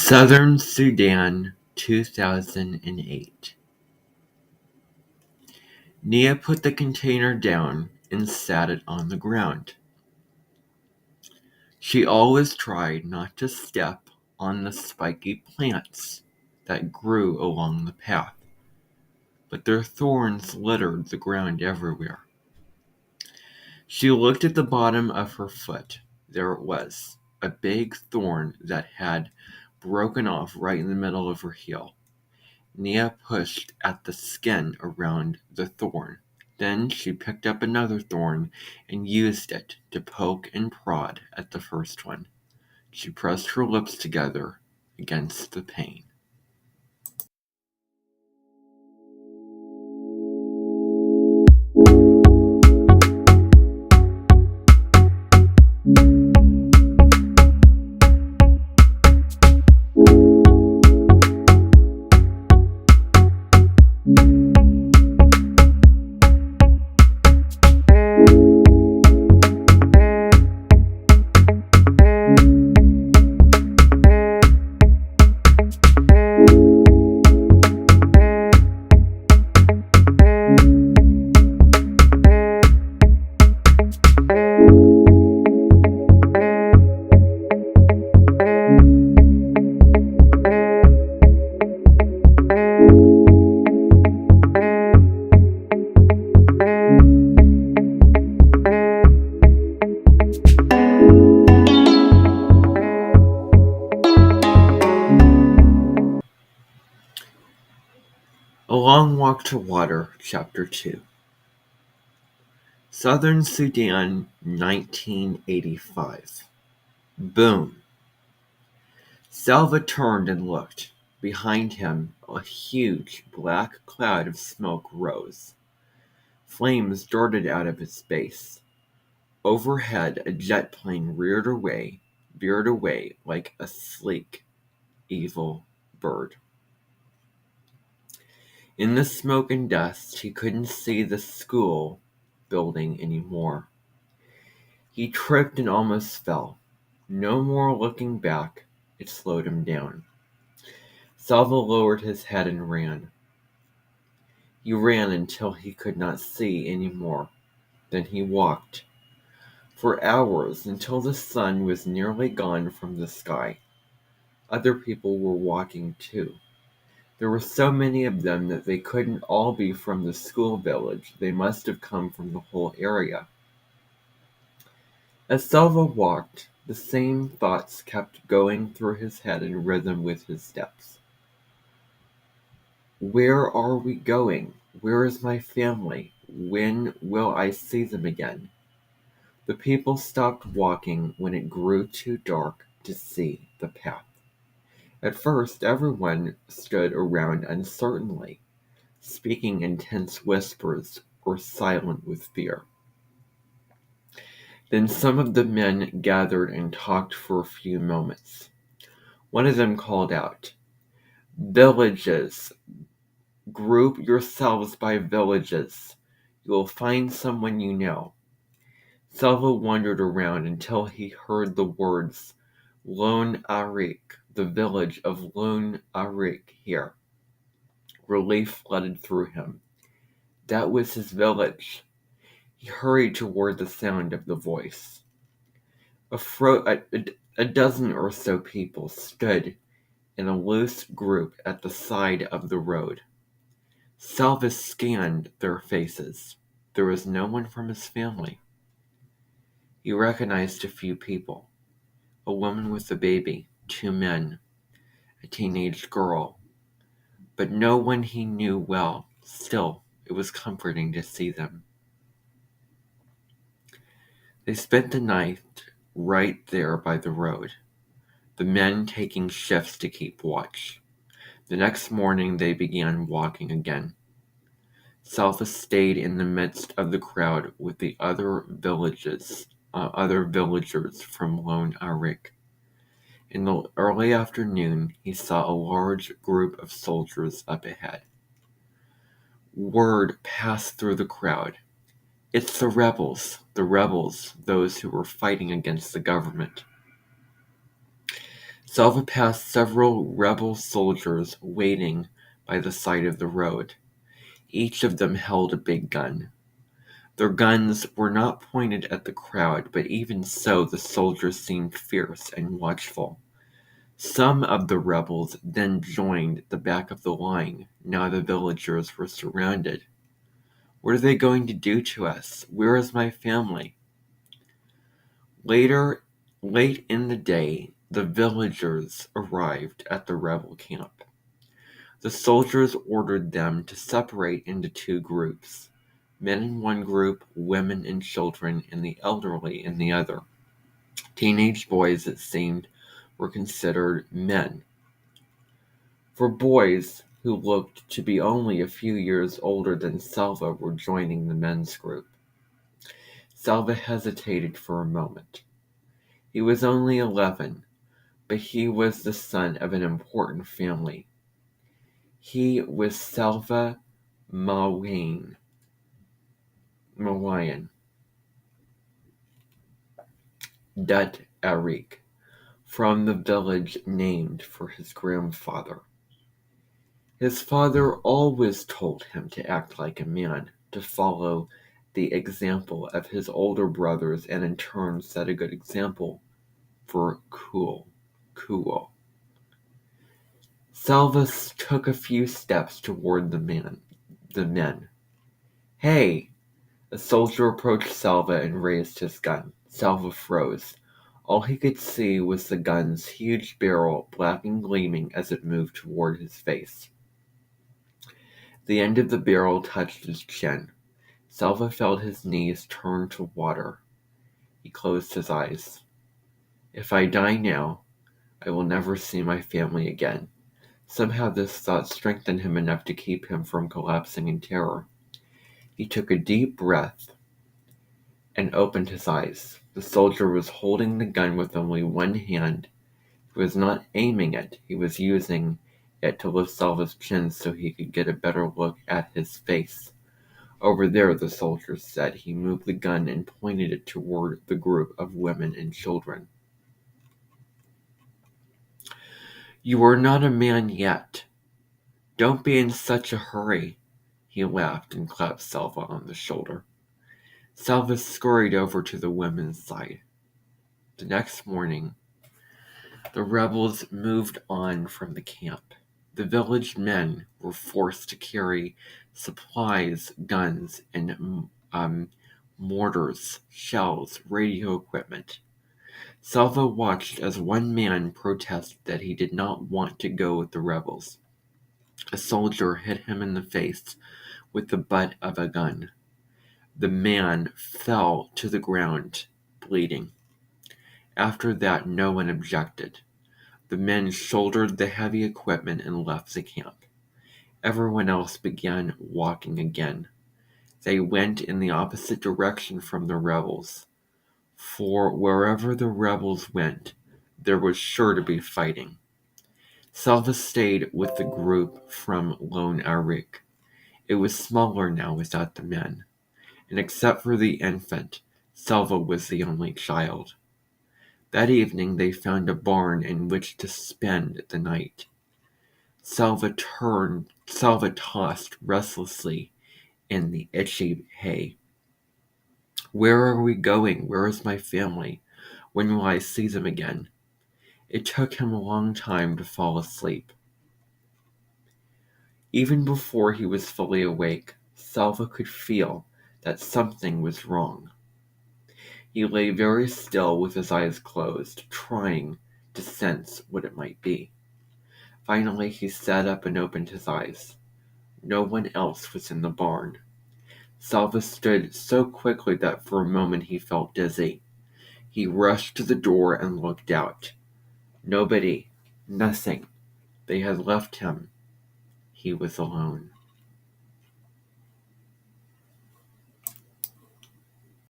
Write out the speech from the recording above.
Southern Sudan, 2008. Nia put the container down and sat it on the ground. She always tried not to step on the spiky plants that grew along the path, but their thorns littered the ground everywhere. She looked at the bottom of her foot. There it was, a big thorn that had broken off right in the middle of her heel. Nia pushed at the skin around the thorn. Then she picked up another thorn and used it to poke and prod at the first one. She pressed her lips together against the pain. A Long Walk to Water, Chapter 2. Southern Sudan, 1985. Boom! Salva turned and looked. Behind him, a huge black cloud of smoke rose. Flames darted out of its base. Overhead, a jet plane veered away like a sleek, evil bird. In the smoke and dust, he couldn't see the school building anymore. He tripped and almost fell. No more looking back, it slowed him down. Salva lowered his head and ran. He ran until he could not see any more. Then he walked. For hours, until the sun was nearly gone from the sky. Other people were walking too. There were so many of them that they couldn't all be from the school village. They must have come from the whole area. As Salva walked, the same thoughts kept going through his head in rhythm with his steps. Where are we going? Where is my family? When will I see them again? The people stopped walking when it grew too dark to see the path. At first, everyone stood around uncertainly, speaking in tense whispers or silent with fear. Then some of the men gathered and talked for a few moments. One of them called out, "Villages! Group yourselves by villages. You will find someone you know." Salva wandered around until he heard the words, "Lone Arik, the village of Lone Arik here." Relief flooded through him. That was his village. He hurried toward the sound of the voice. A dozen or so people stood in a loose group at the side of the road. Salva scanned their faces. There was no one from his family. He recognized a few people. A woman with a baby, 2 men, a teenage girl, but no one he knew well. Still, it was comforting to see them. They spent the night right there by the road, the men taking shifts to keep watch. The next morning they began walking again. Salva stayed in the midst of the crowd with the other villagers from Lone Arik. In the early afternoon, he saw a large group of soldiers up ahead. Word passed through the crowd. "It's the rebels, those who were fighting against the government." Salva passed several rebel soldiers waiting by the side of the road. Each of them held a big gun. Their guns were not pointed at the crowd, but even so the soldiers seemed fierce and watchful. Some of the rebels then joined the back of the line. Now the villagers were surrounded. What are they going to do to us? Where is my family? Late in the day, the villagers arrived at the rebel camp. The soldiers ordered them to separate into two groups, men in one group, women and children, and the elderly in the other. Teenage boys, it seemed, were considered men. For boys who looked to be only a few years older than Salva were joining the men's group. Salva hesitated for a moment. He was only 11, but he was the son of an important family. He was Salva Malayan, Dut Arik, from the village named for his grandfather. His father always told him to act like a man, to follow the example of his older brothers, and in turn set a good example for cool. Salva took a few steps toward the men. Hey! A soldier approached Salva and raised his gun. Salva froze. All he could see was the gun's huge barrel, black and gleaming as it moved toward his face. The end of the barrel touched his chin. Salva felt his knees turn to water. He closed his eyes. If I die now, I will never see my family again. Somehow this thought strengthened him enough to keep him from collapsing in terror. He took a deep breath and opened his eyes. The soldier was holding the gun with only one hand. He was not aiming it. He was using it to lift Salva's chin so he could get a better look at his face. Over there, the soldier said. He moved the gun and pointed it toward the group of women and children. You are not a man yet. Don't be in such a hurry. He laughed and clapped Salva on the shoulder. Salva scurried over to the women's side. The next morning, the rebels moved on from the camp. The village men were forced to carry supplies, guns, and mortars, shells, radio equipment. Salva watched as one man protested that he did not want to go with the rebels. A soldier hit him in the face with the butt of a gun. The man fell to the ground, bleeding. After that, no one objected. The men shouldered the heavy equipment and left the camp. Everyone else began walking again. They went in the opposite direction from the rebels, for wherever the rebels went, there was sure to be fighting. Salva stayed with the group from Lone Arik. It was smaller now without the men, and except for the infant, Salva was the only child. That evening they found a barn in which to spend the night. Salva tossed restlessly in the itchy hay. Where are we going? Where is my family? When will I see them again? It took him a long time to fall asleep. Even before he was fully awake, Salva could feel that something was wrong. He lay very still with his eyes closed, trying to sense what it might be. Finally, he sat up and opened his eyes. No one else was in the barn. Salva stood so quickly that for a moment he felt dizzy. He rushed to the door and looked out. Nobody, nothing. They had left him. He was alone.